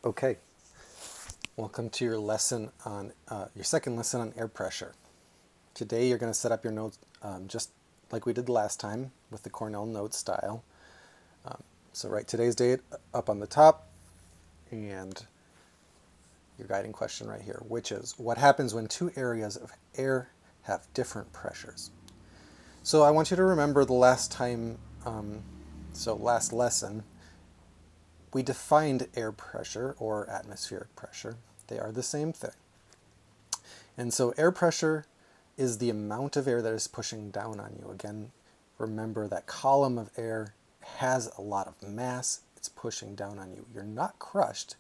Okay, welcome to your lesson on your second lesson on air pressure. Today you're going to set up your notes just like we did last time with the Cornell note style. So write today's date up on the top and your guiding question right here, which is what happens when two areas of air have different pressures? So I want you to remember the last time, last lesson, we defined air pressure or atmospheric pressure. They are the same thing. And so air pressure is the amount of air that is pushing down on you. Again, remember that column of air has a lot of mass. It's pushing down on you. You're not crushed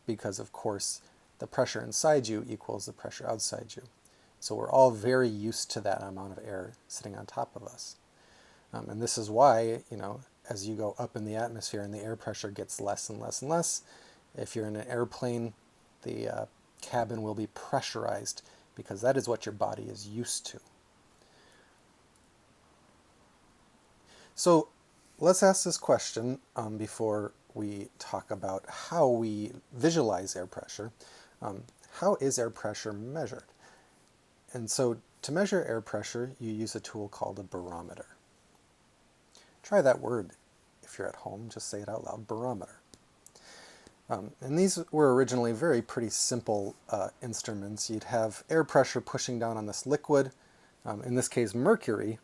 because, of course, the pressure inside you equals the pressure outside you. So we're all very used to that amount of air sitting on top of us. And this is why, as you go up in the atmosphere and the air pressure gets less and less and less, if you're in an airplane, the cabin will be pressurized because that is what your body is used to. So let's ask this question before we talk about how we visualize air pressure. How is air pressure measured? And so to measure air pressure, you use a tool called a barometer. Try that word if you're at home. Just say it out loud, barometer. And these were originally very pretty simple instruments. You'd have air pressure pushing down on this liquid, in this case mercury,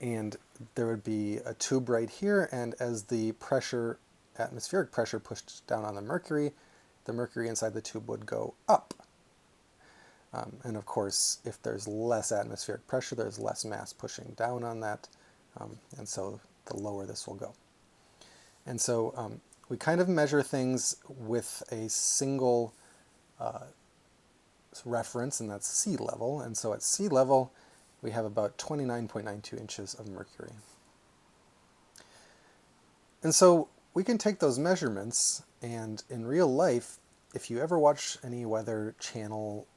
and there would be a tube right here, and as the pressure, atmospheric pressure pushed down on the mercury inside the tube would go up. And of course, if there's less atmospheric pressure, there's less mass pushing down on that, and so the lower this will go. And so we kind of measure things with a single reference, and that's sea level. And so at sea level, we have about 29.92 inches of mercury. And so we can take those measurements, and in real life, if you ever watch any weather channel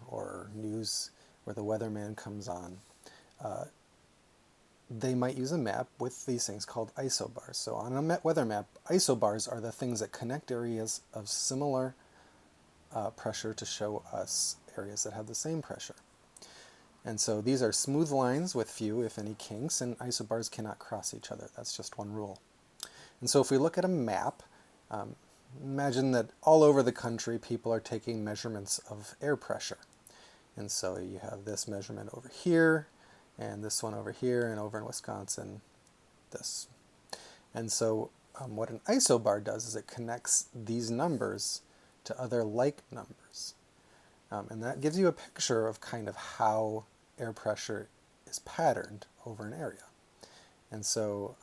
or news where the weatherman comes on, they might use a map with these things called isobars. So on a weather map, isobars are the things that connect areas of similar pressure to show us areas that have the same pressure. And so these are smooth lines with few, if any, kinks, and isobars cannot cross each other. That's just one rule. And so if we look at a map, imagine that all over the country people are taking measurements of air pressure. And so you have this measurement over here, and this one over here, and over in Wisconsin, this. And so what an isobar does is it connects these numbers to other like numbers. And that gives you a picture of kind of how air pressure is patterned over an area. And so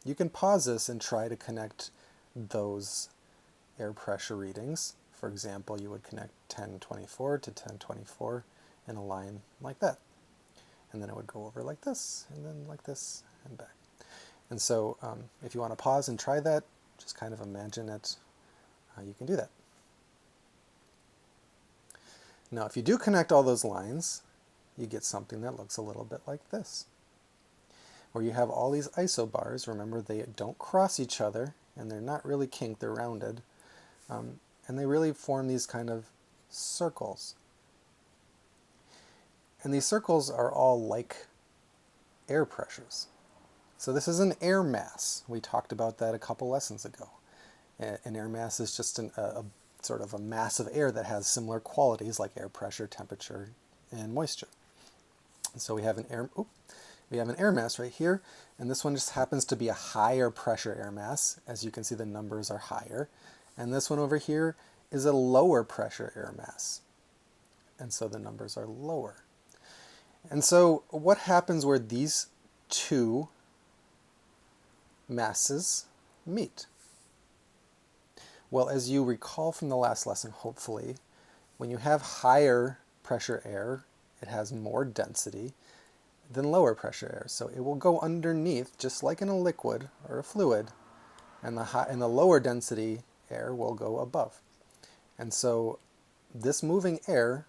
you can pause this and try to connect those air pressure readings. For example, you would connect 1024 to 1024 in a line like that. And then it would go over like this, and then like this, and back. And so if you want to pause and try that, just kind of imagine it, you can do that. Now, if you do connect all those lines, you get something that looks a little bit like this, where you have all these isobars. Remember, they don't cross each other, and they're not really kinked, they're rounded, and they really form these kind of circles. And these circles are all like air pressures. So this is an air mass. We talked about that a couple lessons ago. An air mass is just a sort of a mass of air that has similar qualities like air pressure, temperature, and moisture. And so we have an air mass right here, and this one just happens to be a higher pressure air mass. As you can see, the numbers are higher. And this one over here is a lower pressure air mass. And so the numbers are lower. And so what happens where these two masses meet? Well, as you recall from the last lesson, hopefully, when you have higher pressure air, it has more density than lower pressure air. So it will go underneath, just like in a liquid or a fluid, and the lower density air will go above. And so this moving air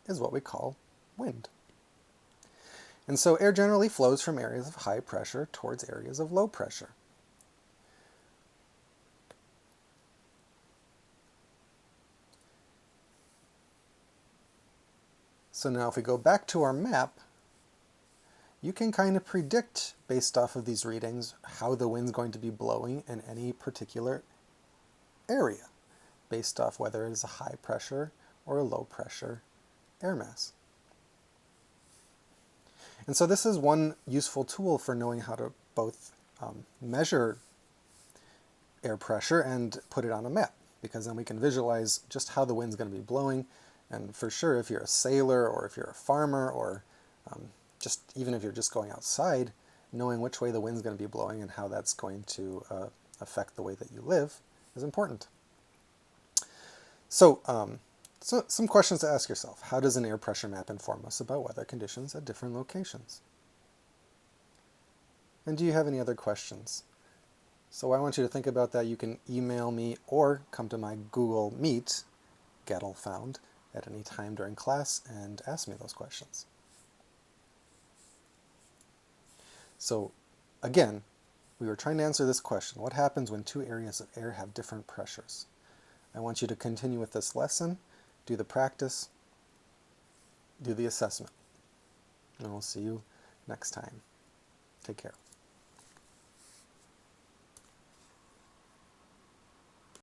is what we call wind. And so air generally flows from areas of high pressure towards areas of low pressure. So now if we go back to our map, you can kind of predict, based off of these readings, how the wind's going to be blowing in any particular area, based off whether it is a high pressure or a low pressure air mass. And so this is one useful tool for knowing how to both measure air pressure and put it on a map, because then we can visualize just how the wind's going to be blowing. And for sure, if you're a sailor or if you're a farmer or just even if you're just going outside, knowing which way the wind's going to be blowing and how that's going to affect the way that you live is important. So, some questions to ask yourself. How does an air pressure map inform us about weather conditions at different locations? And do you have any other questions? So I want you to think about that. You can email me or come to my Google Meet, Gettelfound, at any time during class and ask me those questions. So again, we were trying to answer this question. What happens when two areas of air have different pressures? I want you to continue with this lesson, do the practice, do the assessment. And we'll see you next time. Take care.